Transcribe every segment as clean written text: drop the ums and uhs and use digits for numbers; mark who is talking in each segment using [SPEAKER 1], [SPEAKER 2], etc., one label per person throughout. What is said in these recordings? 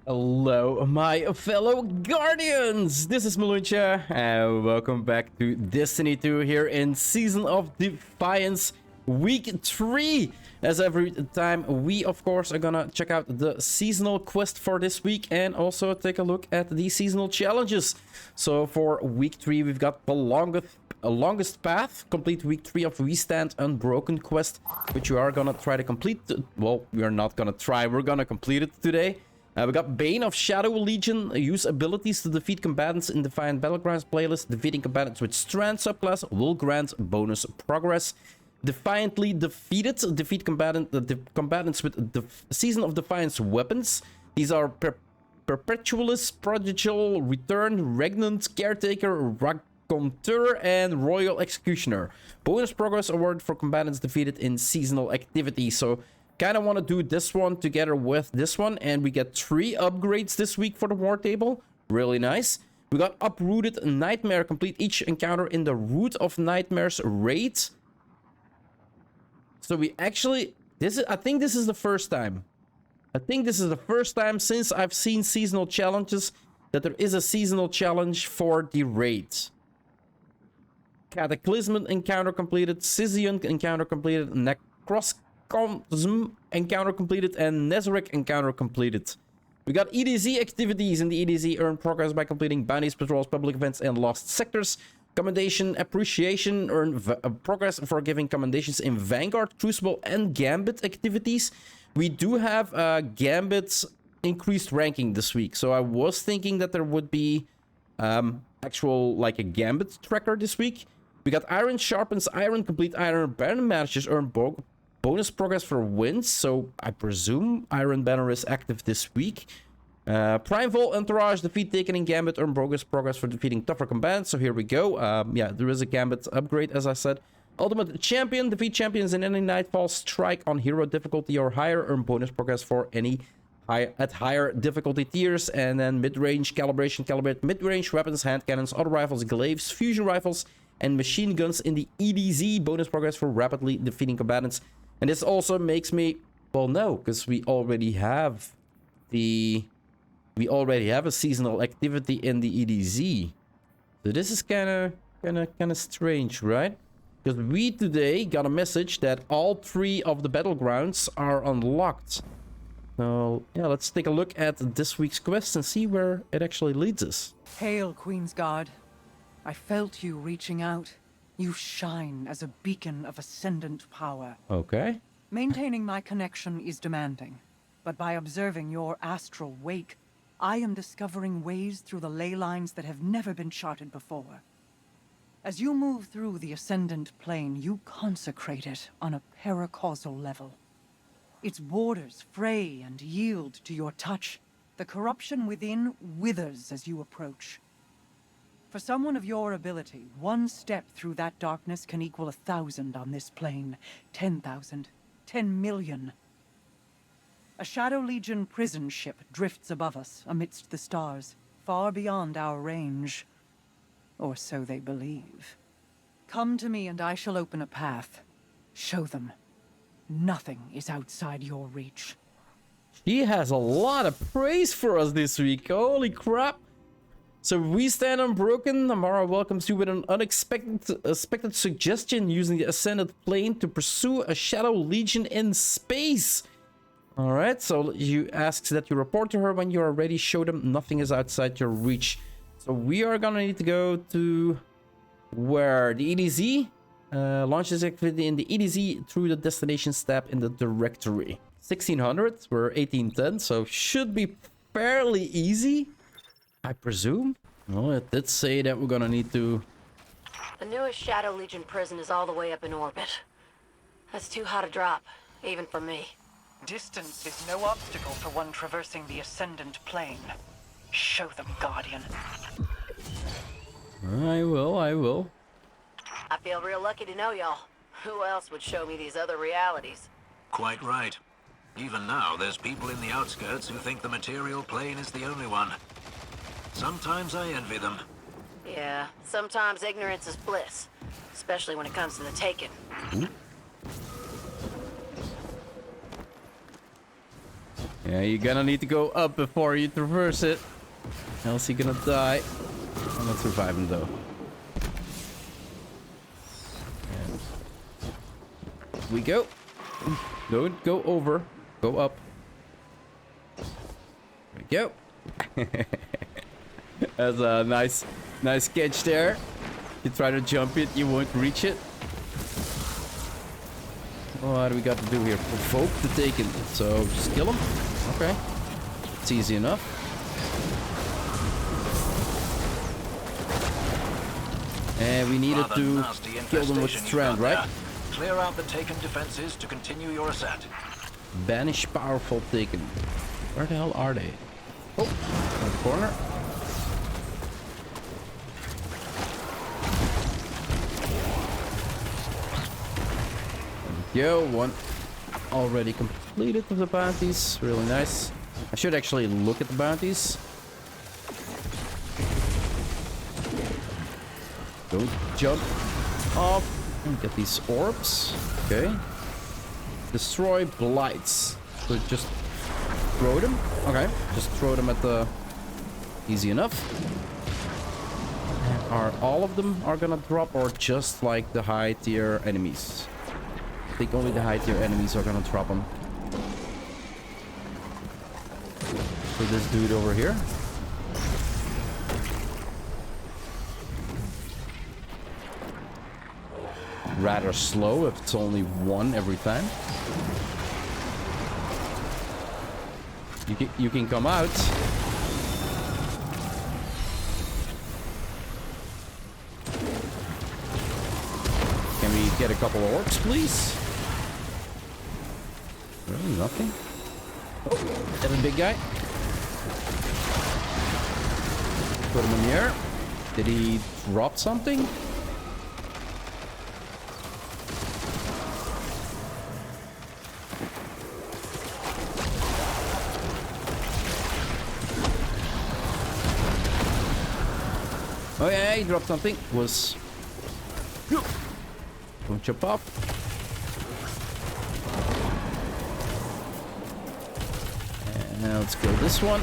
[SPEAKER 1] Hello, my fellow Guardians! This is Mloentje, and welcome back to Destiny 2 here in Season of Defiance Week 3. As every time, we of course are gonna check out the seasonal quest for this week and also take a look at the seasonal challenges. So for Week 3, we've got the longest path, complete Week 3 of We Stand Unbroken quest, which we are gonna try to complete. Well, we are not gonna try, we're gonna complete it today. We got Bane of Shadow Legion, use abilities to defeat combatants in Defiant Battlegrounds playlist. Defeating combatants with Strand subclass will grant bonus progress. Defiantly defeated, defeat combatants with the Season of Defiance weapons. These are Perpetualist, Prodigal, Return, Regnant, Caretaker, Raconteur, and Royal Executioner. Bonus progress awarded for combatants defeated in seasonal activity. So kind of want to do this one together with this one, and we get 3 upgrades this week for the war table. Really nice. We got Uprooted Nightmare, complete each encounter in the Root of Nightmares raid. So we actually, I think this is the first time. I think this is the first time since I've seen seasonal challenges that there is a seasonal challenge for the raid. Cataclysm encounter completed, Scythian encounter completed, Necroscosm encounter completed, and Nezarec encounter completed. We got EDZ activities. In the EDZ, earn progress by completing bounties, patrols, public events, and lost sectors. Commendation appreciation, earn progress for giving commendations in Vanguard, Crucible, and Gambit activities. We do have Gambit's increased ranking this week, so I was thinking that there would be actual like a Gambit tracker this week. We got Iron Sharpens Iron, complete Iron Banner matches, earn bonus progress for wins, so I presume Iron Banner is active this week. Prime Vol Entourage, defeat taken in Gambit, earn progress for defeating tougher combatants. So here we go. Yeah, there is a Gambit upgrade, as I said. Ultimate Champion, defeat champions in any Nightfall strike on hero difficulty or higher, earn bonus progress for any at higher difficulty tiers. And then mid-range calibration, calibrate mid-range weapons, hand cannons, auto rifles, glaives, fusion rifles, and machine guns in the EDZ. Bonus progress for rapidly defeating combatants. And this also makes me, well, no, because we already have a seasonal activity in the EDZ. So this is kind of strange, right? Because we today got a message that all 3 of the battlegrounds are unlocked. So yeah, let's take a look at this week's quest and see where it actually leads us.
[SPEAKER 2] Hail, Queen's Guard. I felt you reaching out. You shine as a beacon of ascendant power.
[SPEAKER 1] Okay.
[SPEAKER 2] Maintaining my connection is demanding, but by observing your astral wake, I am discovering ways through the ley lines that have never been charted before. As you move through the ascendant plane, you consecrate it on a paracausal level. Its borders fray and yield to your touch. The corruption within withers as you approach. For someone of your ability, one step through that darkness can equal 1,000 on this plane, 10,000, 10 million. A Shadow Legion prison ship drifts above us amidst the stars, far beyond our range. Or so they believe. Come to me and I shall open a path. Show them. Nothing is outside your reach.
[SPEAKER 1] She has a lot of praise for us this week. Holy crap. So We Stand Unbroken. Amara welcomes you with an unexpected suggestion, using the Ascended Plane to pursue a Shadow Legion in space. Alright, so you asks that you report to her when you are ready. Show them nothing is outside your reach. So we are gonna need to go to where? The EDZ. Launch this activity in the EDZ through the destinations tab in the directory. 1600, we're 1810, so should be fairly easy, I presume. Well, it did say that we're gonna need to...
[SPEAKER 3] The newest Shadow Legion prison is all the way up in orbit. That's too hot a drop, even for me.
[SPEAKER 2] Distance is no obstacle for one traversing the ascendant plane. Show them, Guardian.
[SPEAKER 1] I will.
[SPEAKER 3] I feel real lucky to know y'all. Who else would show me these other realities?
[SPEAKER 4] Quite right. Even now, there's people in the outskirts who think the material plane is the only one. Sometimes I envy them.
[SPEAKER 3] Yeah, sometimes ignorance is bliss. Especially when it comes to the taken.
[SPEAKER 1] Yeah, you're gonna need to go up before you traverse it. Else you're gonna die. I'm not surviving though. And we go. Don't go over. Go up. There we go. That's a nice catch there. You try to jump it, you won't reach it. What do we got to do here? Provoke the Taken. So just kill him. Okay. It's easy enough. And we needed to kill them with strand, right?
[SPEAKER 4] Clear out the Taken defenses to continue your ascent.
[SPEAKER 1] Banish powerful Taken. Where the hell are they? Oh, in the corner. Yo, one already completed with the bounties. Really nice. I should actually look at the bounties. Don't jump off and get these orbs. Okay. Destroy blights. So just throw them. Okay. Just throw them at the... Easy enough. And are all of them are gonna drop, or just like the high tier enemies? I think only the high tier enemies are gonna drop them. So this dude over here. Rather slow if it's only one every time. You can come out. Can we get a couple of orcs, please? Really, nothing? Oh, and a big guy. Put him in the air. Did he drop something? Oh yeah, he dropped something. Was... Don't jump off. And now let's kill this one.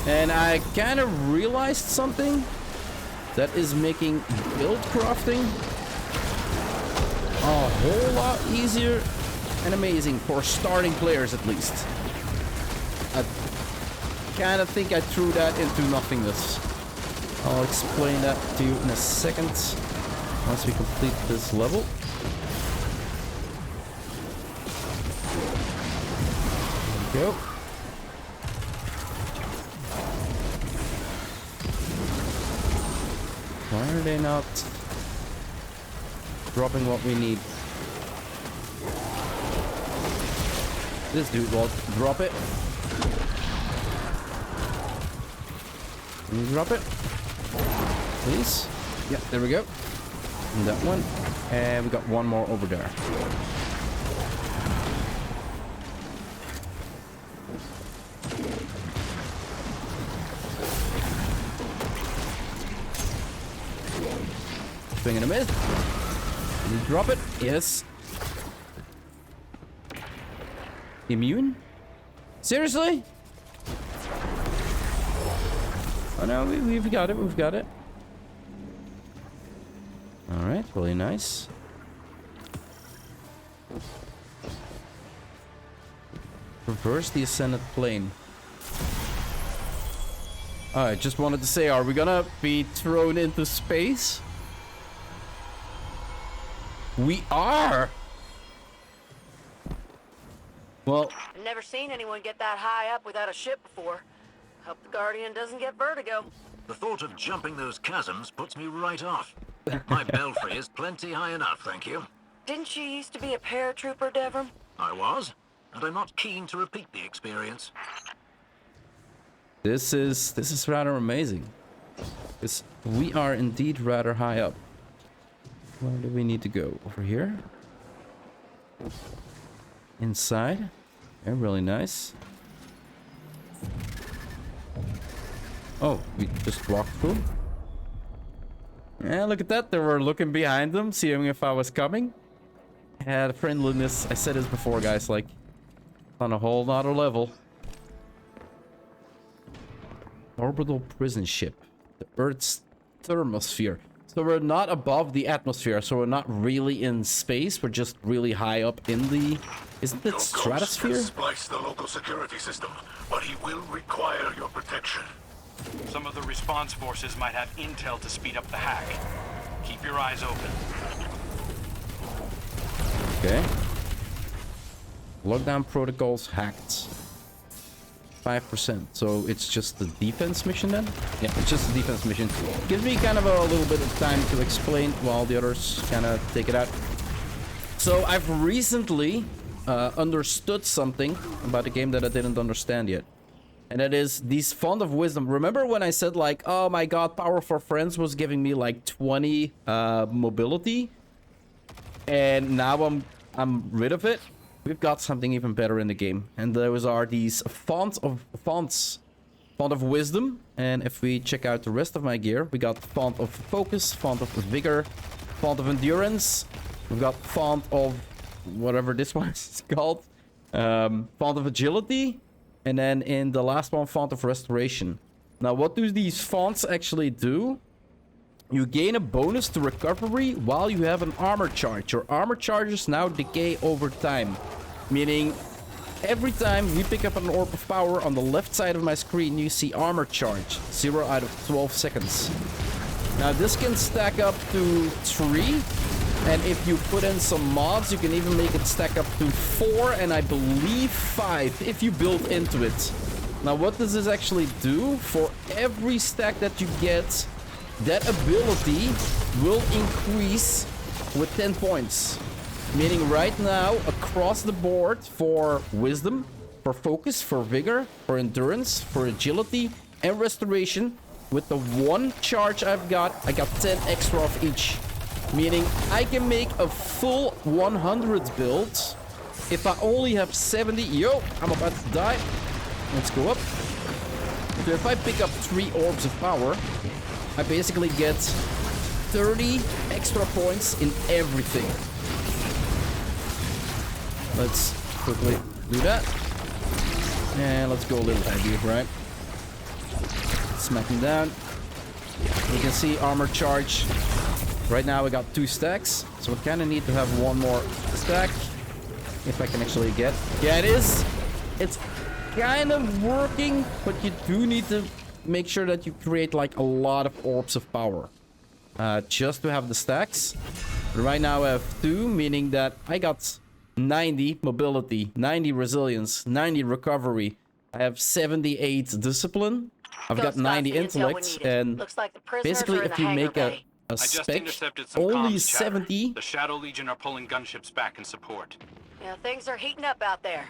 [SPEAKER 1] And I kind of realized something that is making build crafting a whole lot easier and amazing for starting players, at least. I kind of think I threw that into nothingness. I'll explain that to you in a second once we complete this level. There we go. Why are they not dropping what we need? This dude will drop it. Can you drop it? Please? Yeah, there we go. And that one. And we got one more over there. Swing and a miss. Can you drop it? Yes. Immune? Seriously? Oh no, we've got it, we've got it. Alright, really nice. Reverse the ascended plane. I just wanted to say, are we gonna be thrown into space? We are! Well...
[SPEAKER 3] I've never seen anyone get that high up without a ship before. Hope the Guardian doesn't get vertigo.
[SPEAKER 4] The thought of jumping those chasms puts me right off. My belfry is plenty high enough, thank you.
[SPEAKER 3] Didn't you used to be a paratrooper, Devram?
[SPEAKER 4] I was, and I'm not keen to repeat the experience.
[SPEAKER 1] This is rather amazing. We are indeed rather high up. Where do we need to go? Over here? Inside? Yeah, really nice. Oh, we just walked through? Yeah, look at that. They were looking behind them, seeing if I was coming. Yeah, the friendliness. I said this before, guys. Like, on a whole nother level. Orbital prison ship. The Earth's thermosphere. So we're not above the atmosphere, so we're not really in space. We're just really high up in the... Isn't it stratosphere?
[SPEAKER 5] Splice the local security system, but he will require your protection.
[SPEAKER 6] Some of the response forces might have intel to speed up the hack. Keep your eyes open.
[SPEAKER 1] Okay. Lockdown protocols hacked. 5%. So it's just the defense mission then? Yeah, it's just the defense mission. Gives me kind of a little bit of time to explain while the others kind of take it out. So I've recently understood something about the game that I didn't understand yet. And that is these Font of Wisdom. Remember when I said like, oh my god, Power for Friends was giving me like 20 mobility? And now I'm rid of it. We've got something even better in the game. And those are these Font of Wisdom. And if we check out the rest of my gear, we got Font of Focus, Font of Vigor, Font of Endurance. We've got Font of whatever this one is called. Font of Agility. And then in the last one, Font of Restoration. Now, what do these fonts actually do? You gain a bonus to recovery while you have an armor charge. Your armor charges now decay over time. Meaning, every time we pick up an orb of power on the left side of my screen, you see armor charge. 0 out of 12 seconds. Now, this can stack up to 3. And if you put in some mods, you can even make it stack up to 4 and I believe 5 if you build into it. Now, what does this actually do? For every stack that you get, that ability will increase with 10 points. Meaning right now, across the board for Wisdom, for Focus, for Vigor, for Endurance, for Agility, and Restoration, with the one charge I got 10 extra of each. Meaning I can make a full 100 build if I only have 70. Yo, I'm about to die. Let's go up. So if I pick up 3 orbs of power, I basically get 30 extra points in everything. Let's quickly do that. And let's go a little heavy, right? Smack him down. You can see armor charge. Right now we got 2 stacks, so we kind of need to have one more stack. If I can actually get... Yeah, it is. It's kind of working, but you do need to make sure that you create like a lot of orbs of power. Just to have the stacks. But right now I have 2, meaning that I got 90 mobility, 90 resilience, 90 recovery. I have 78 discipline. I've got 90 intellect, and basically if you make a spec, only 70.
[SPEAKER 6] The Shadow Legion are pulling gunships back in support.
[SPEAKER 3] Yeah, things are heating up out there.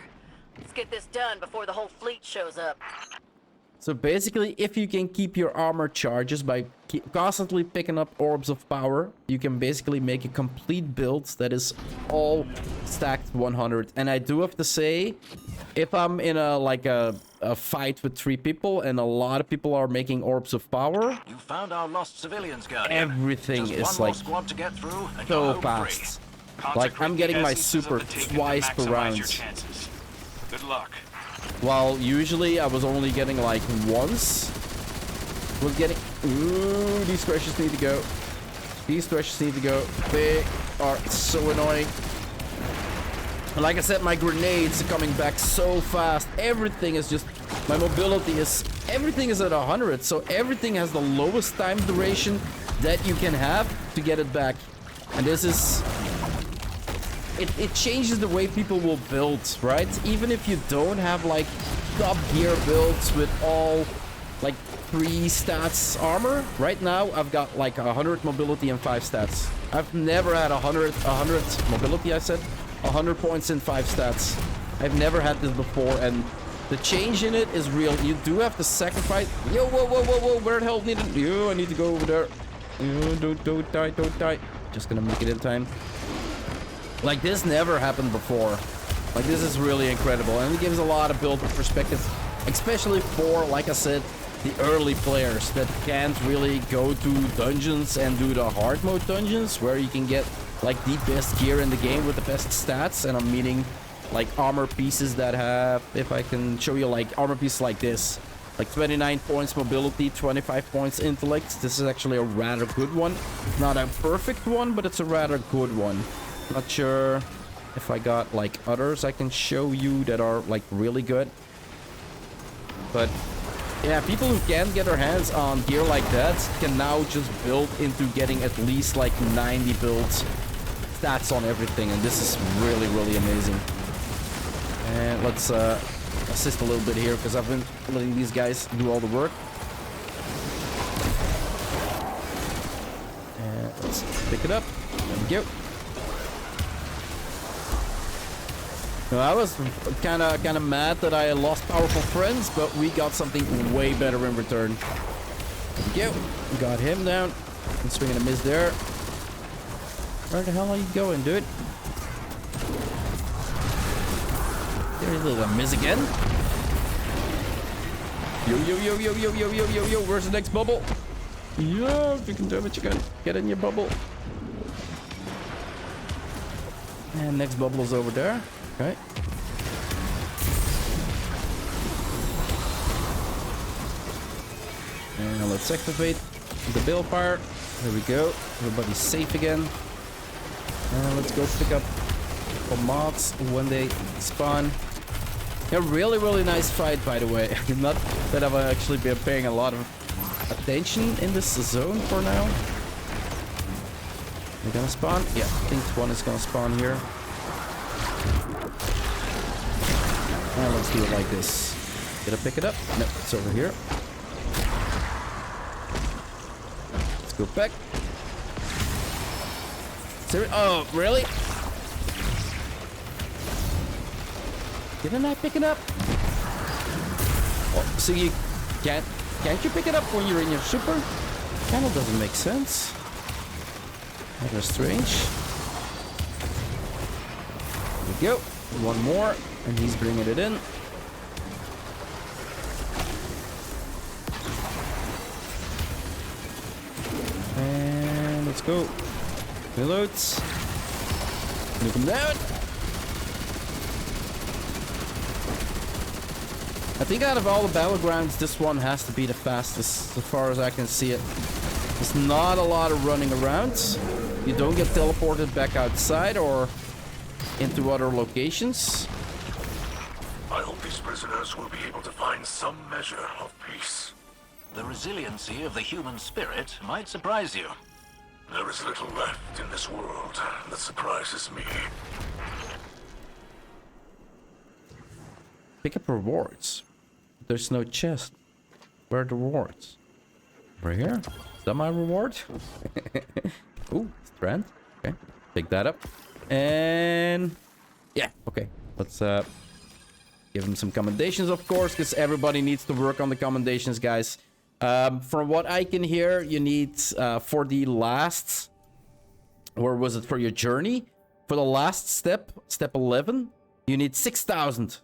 [SPEAKER 3] Let's get this done before the whole fleet shows up.
[SPEAKER 1] So basically, if you can keep your armor charges by constantly picking up orbs of power, you can basically make a complete build that is all stacked 100. And I do have to say, if I'm in a fight with 3 people and a lot of people are making orbs of power,
[SPEAKER 4] You found our lost civilians, Guardian.
[SPEAKER 1] everything
[SPEAKER 4] Just
[SPEAKER 1] is
[SPEAKER 4] one more
[SPEAKER 1] like
[SPEAKER 4] squad to get through, and
[SPEAKER 1] so
[SPEAKER 4] you're home
[SPEAKER 1] fast.
[SPEAKER 4] free.
[SPEAKER 1] Like I'm getting my
[SPEAKER 6] Essences of
[SPEAKER 1] super
[SPEAKER 6] the ticket to
[SPEAKER 1] twice per
[SPEAKER 6] maximize
[SPEAKER 1] round.
[SPEAKER 6] your chances. Good luck.
[SPEAKER 1] While usually I was only getting like once. Was getting... Ooh, these threshers need to go. These threshers need to go. They are so annoying. Like I said, my grenades are coming back so fast. Everything is just... My mobility is... Everything is at 100. So everything has the lowest time duration that you can have to get it back. And this is... It changes the way people will build, right? Even if you don't have like top gear builds with all like 3 stats armor. Right now I've got like 100 mobility and 5 stats. I've never had 100 mobility, I said. 100 points in 5 stats. I've never had this before, and the change in it is real. You do have to sacrifice. Yo, whoa, whoa, whoa, whoa, where the hell needed? Yo, I need to go over there. Yo, don't die, don't die. Just gonna make it in time. Like, this never happened before. Like, this is really incredible. And it gives a lot of build perspective. Especially for, like I said, the early players that can't really go to dungeons and do the hard mode dungeons, where you can get, like, the best gear in the game with the best stats. And I'm meaning like armor pieces that have, if I can show you like armor pieces like this, like 29 points mobility, 25 points intellect. This is actually a rather good one. Not a perfect one, but it's a rather good one. Not sure if I got like others I can show you that are like really good. But yeah, people who can't get their hands on gear like that can now just build into getting at least like 90 builds stats on everything, and this is really, really amazing. And let's assist a little bit here because I've been letting these guys do all the work. And let's pick it up. There we go. Now, I was kind of mad that I lost powerful friends, but we got something way better in return. There we go. We got him down. I'm swinging a miss there. Where the hell are you going, dude? There's a miss again. Yo, yo, yo, yo, yo, yo, yo, yo, yo. Where's the next bubble? Yo, if you can do it, you can get in your bubble. And next bubble is over there. Okay. And let's activate the balefire. There we go. Everybody's safe again. And let's go pick up some mods when they spawn. A really, really nice fight, by the way. Not that I've actually been paying a lot of attention in this zone for now. They're gonna spawn? Yeah, I think one is gonna spawn here. And let's do it like this. Did I pick it up? No, it's over here. Let's go back. Oh, really? Didn't I pick it up? Oh, so you can't you pick it up when you're in your super? Kind of doesn't make sense. That was strange. There we go. One more, and he's bringing it in. And let's go. Reloads. Nuke him down. I think out of all the battlegrounds, this one has to be the fastest, as far as I can see it. There's not a lot of running around. You don't get teleported back outside or into other locations.
[SPEAKER 5] I hope these prisoners will be able to find some measure of peace.
[SPEAKER 4] The resiliency of the human spirit might surprise you.
[SPEAKER 5] There is little left in this world that surprises me.
[SPEAKER 1] Pick up rewards. There's no chest. Where are the rewards? Over here? Is that my reward? Ooh, strand. Okay, pick that up. And yeah, okay. Let's give him some commendations, of course, because everybody needs to work on the commendations, guys. From what I can hear, you need for the last, or was it for your journey? For the last step, step 11, you need 6,000.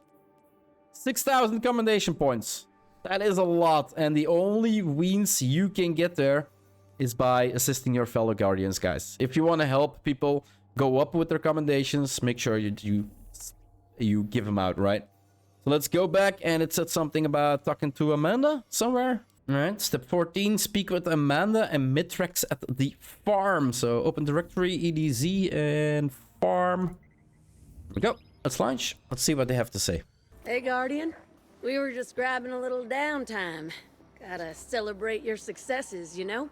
[SPEAKER 1] 6,000 commendation points. That is a lot, and the only means you can get there is by assisting your fellow guardians, guys. If you want to help people go up with their commendations, make sure you give them out, right? So let's go back, and it said something about talking to Amanda somewhere. All right, step 14, speak with Amanda and Mitrex at the farm. So open directory, EDZ, and farm. There we go. Let's launch. Let's see what they have to say.
[SPEAKER 7] Hey, Guardian. We were just grabbing a little downtime. Gotta celebrate your successes, you know?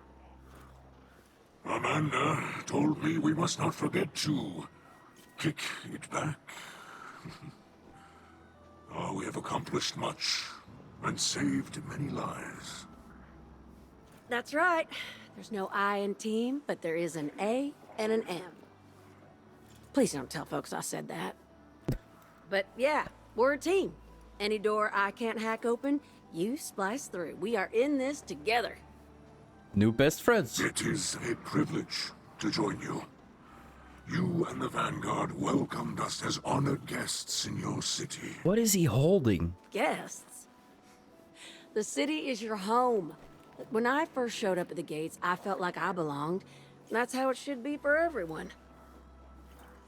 [SPEAKER 5] Amanda told me we must not forget to kick it back. Oh, we have accomplished much and saved many lives.
[SPEAKER 7] That's right. There's no I in team, but there is an A and an M. Please don't tell folks I said that. But yeah, we're a team. Any door I can't hack open, you splice through. We are in this together.
[SPEAKER 1] New best friends.
[SPEAKER 5] It is a privilege to join you. You and the Vanguard welcomed us as honored guests in your city.
[SPEAKER 1] What is he holding?
[SPEAKER 7] Guests. The city is your home. When I first showed up at the gates, I felt like I belonged. That's how it should be for everyone.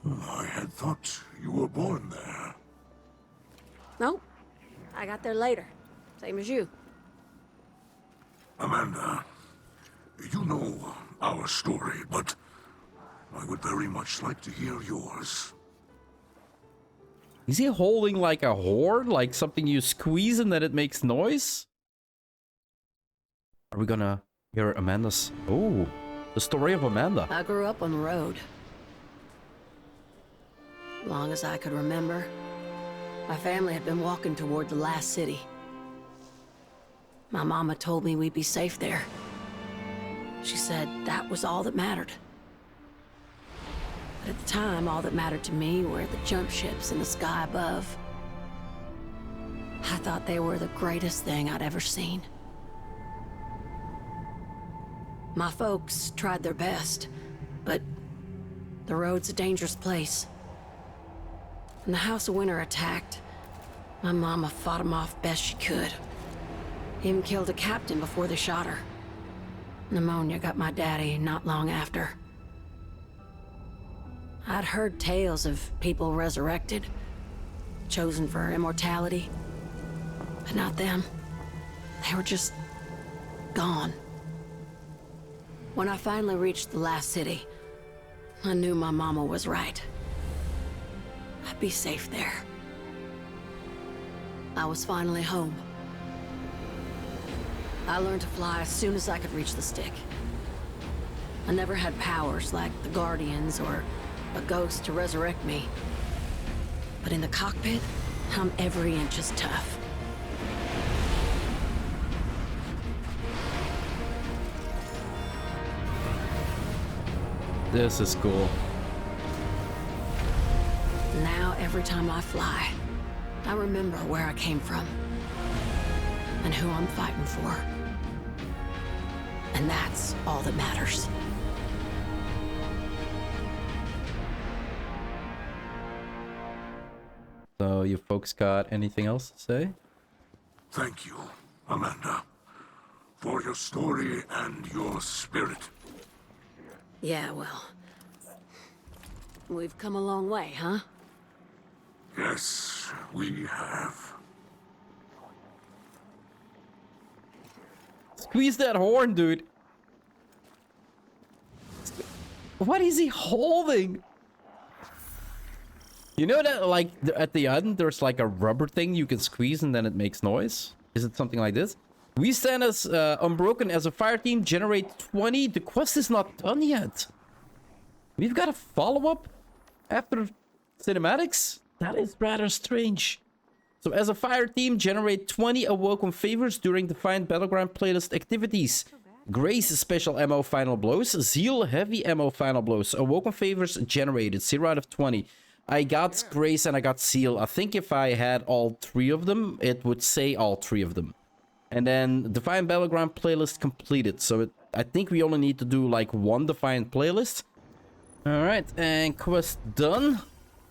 [SPEAKER 5] I had thought you were born there.
[SPEAKER 7] Nope. I got there later. Same as you.
[SPEAKER 5] Amanda, you know our story, but I would very much like to hear yours.
[SPEAKER 1] Is he holding like a horn? Like something you squeeze and then it makes noise? Are we gonna hear Amanda's... Oh, the story of Amanda.
[SPEAKER 7] I grew up on the road. Long as I could remember, my family had been walking toward the last city. My mama told me we'd be safe there. She said that was all that mattered. But at the time, all that mattered to me were the jump ships in the sky above. I thought they were the greatest thing I'd ever seen. My folks tried their best, but the road's a dangerous place. When the House of Winter attacked, my mama fought them off best she could. Even killed a captain before they shot her. Pneumonia got my daddy not long after. I'd heard tales of people resurrected, chosen for immortality. But not them. They were just gone. When I finally reached the last city, I knew my mama was right. I'd be safe there. I was finally home. I learned to fly as soon as I could reach the stick. I never had powers like the Guardians or a ghost to resurrect me. But in the cockpit, I'm every inch as tough.
[SPEAKER 1] This is cool.
[SPEAKER 7] Now, every time I fly, I remember where I came from and who I'm fighting for. And that's all that matters.
[SPEAKER 1] So, you folks got anything else to say?
[SPEAKER 5] Thank you, Amanda, for your story and your spirit.
[SPEAKER 7] Yeah, well, we've come a long way, huh?
[SPEAKER 5] Yes, we have.
[SPEAKER 1] Squeeze that horn, dude. What is he holding? You know that, like, at the end, there's like a rubber thing you can squeeze and then it makes noise? Is it something like this? We stand as Unbroken as a fire team, generate 20. The quest is not done yet. We've got a follow-up after cinematics? That is rather strange. So as a fire team, generate 20 awoken favors during Defiant Battleground playlist activities. Grace special ammo final blows. Zeal heavy ammo final blows. Awoken favors generated 0 out of 20. I got Grace and I got Zeal. I think if I had all 3 of them, it would say all 3 of them. And then Defiant Battleground playlist completed. So I think we only need to do like 1 Defiant playlist. Alright, and quest done.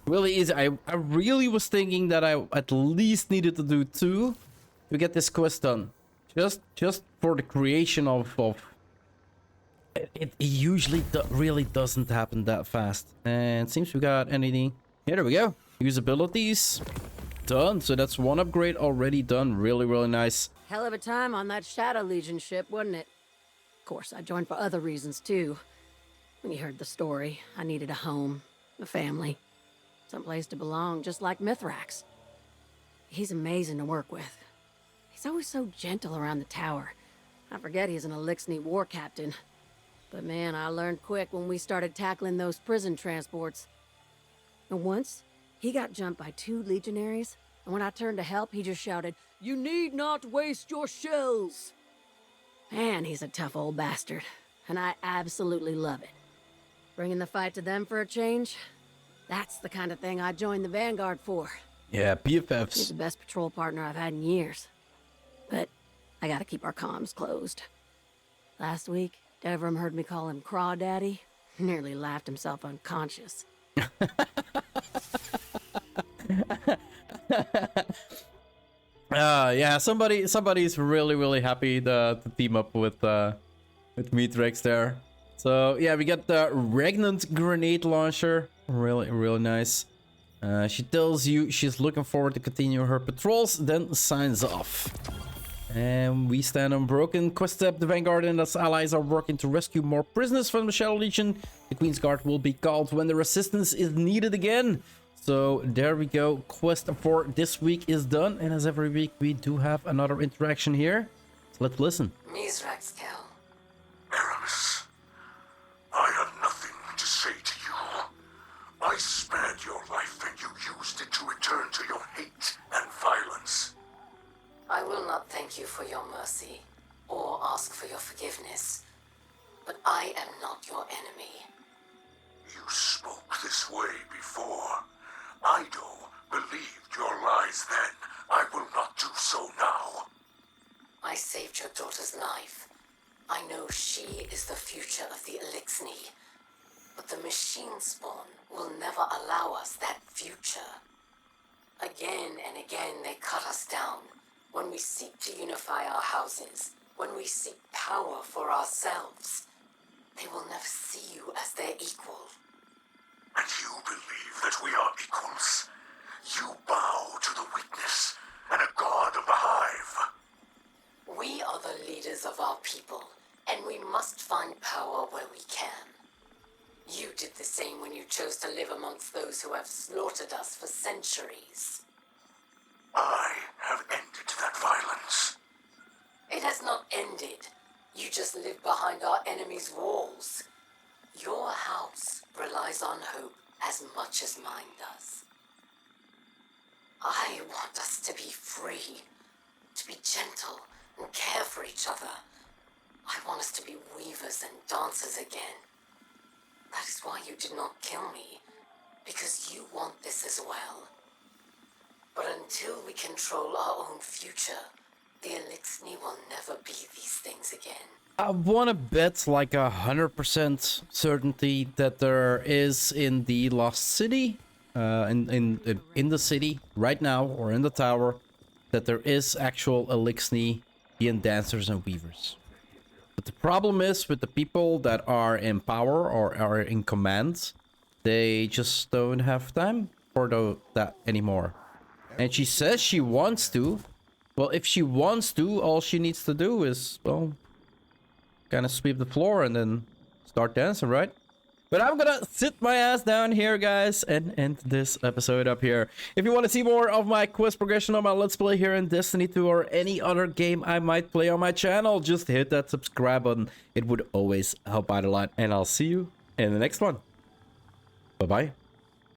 [SPEAKER 1] Really easy. I really was thinking that I at least needed to do 2 to get this quest done. Just for the creation of... It usually really doesn't happen that fast. And it seems we got anything. Here we go. Usabilities. Done. So that's 1 upgrade already done. Really, really nice.
[SPEAKER 7] Hell of a time on that Shadow Legion ship, wasn't it? Of course, I joined for other reasons, too. When you heard the story, I needed a home, a family, someplace to belong, just like Mithrax. He's amazing to work with. He's always so gentle around the tower. I forget he's an Elixni war captain. But man, I learned quick when we started tackling those prison transports. And once, he got jumped by 2 legionaries, and when I turned to help, he just shouted, "You need not waste your shells!" Man, he's a tough old bastard, and I absolutely love it. Bringing the fight to them for a change? That's the kind of thing I joined the Vanguard for.
[SPEAKER 1] Yeah,
[SPEAKER 7] He's
[SPEAKER 1] BFFs.
[SPEAKER 7] the best patrol partner I've had in years. But I gotta keep our comms closed. Last week, Devram heard me call him Crawdaddy. Nearly laughed himself unconscious.
[SPEAKER 1] Yeah, somebody's really happy to team up with Mithrax there. So yeah, we got the Regnant grenade launcher. Really nice. She tells you she's looking forward to continue her patrols, then signs off. And we stand unbroken. Quest step, the Vanguard and its allies are working to rescue more prisoners from the Shadow Legion. The Queen's Guard will be called when the resistance is needed again. So there we go. Quest for this week is done. And as every week, we do have another interaction here. So let's listen.
[SPEAKER 3] Mizraxkel.
[SPEAKER 5] Aramis, I have nothing to say to you. I spared your life and you used it to return to your hate and violence.
[SPEAKER 3] I will not thank you for your mercy, or ask for your forgiveness. But I am not your enemy.
[SPEAKER 5] You spoke this way before. Ido believed your lies then. I will not do so now.
[SPEAKER 3] I saved your daughter's life. I know she is the future of the Elixni. But the machine spawn will never allow us that future. Again and again they cut us down. When we seek to unify our houses, when we seek power for ourselves, they will never see you as their equal.
[SPEAKER 5] And you believe that we are equals? You bow to the weakness and a god of the hive.
[SPEAKER 3] We are the leaders of our people, and we must find power where we can. You did the same when you chose to live amongst those who have slaughtered us for centuries.
[SPEAKER 5] I have ended that violence.
[SPEAKER 3] It has not ended. You just live behind our enemy's walls. Your house relies on hope as much as mine does. I want us to be free, to be gentle and care for each other. I want us to be weavers and dancers again. That is why you did not kill me, because you want this as well. But until we control our own future, the Elixni will never be these things again.
[SPEAKER 1] I want to bet like 100% certainty that there is in the Lost City, in the city right now, or in the tower, that there is actual Elixni being dancers and weavers. But the problem is with the people that are in power or are in command, they just don't have time for that anymore. And she says she wants to. Well, if she wants to, all she needs to do is, well, kind of sweep the floor and then start dancing, right? But I'm gonna sit my ass down here, guys, and end this episode up here. If you want to see more of my quest progression on my Let's Play here in Destiny 2 or any other game I might play on my channel, just hit that subscribe button. It would always help out a lot. And I'll see you in the next one. Bye-bye.